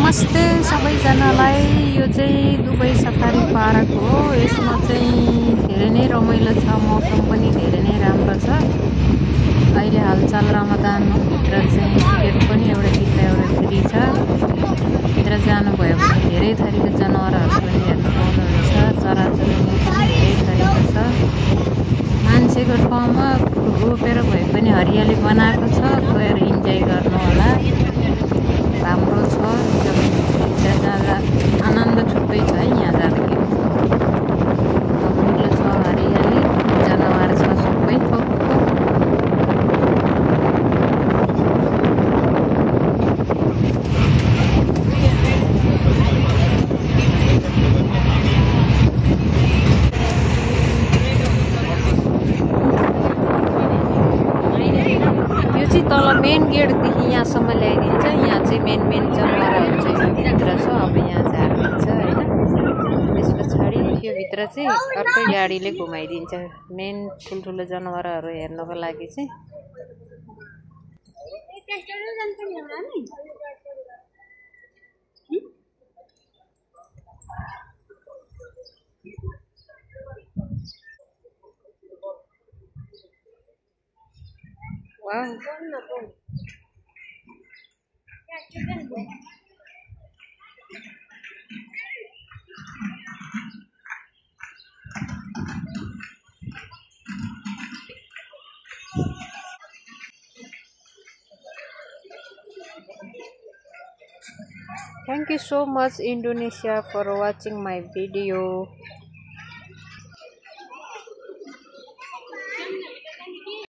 नमस्ते सबैजनालाई। यो चाहिँ दुबई सफारी पार्क हो। यसमा चाहिँ धेरै नै रमाइलो छ, मौसम पनि धेरै नै राम्रो छ। अहिले हालचाल रमदान हो। भित्र चाहिँ टिकट पनि एउटा किन्दा एउटा फ्री छ। भित्र जानुभयो भने धेरै थरीको जनावरहरू पनि हेर्न पाउनुहुन्छ। चराचुरुङ्गी पनि धेरै थरीको छ। मान्छेको ठाउँमा रोपेर भए पनि हरियाली बनाएको छ, गएर इन्जोय गर्नु होला। राम्रो छ, एकदमै भित्र जाँदा आनन्द छुट्टै छ है। यहाँ जाँदाखेरि रमाइलो छ, हरियाली, जनावर छ सबै थोकको। यो चाहिँ तल मेन गेटदेखि यहाँसम्म ल्याइदिन्छ। यहाँ चाहिँ मेन जनावरहरू चाहिँ भित्र छ। अब यहाँ झारिदिन्छ होइन। त्यस पछाडि यो भित्र चाहिँ अर्कै गाडीले घुमाइदिन्छ। मेन ठुल्ठुलो जनावरहरू हेर्नको लागि चाहिँ। Wow, thank you so much Indonesia for watching my video.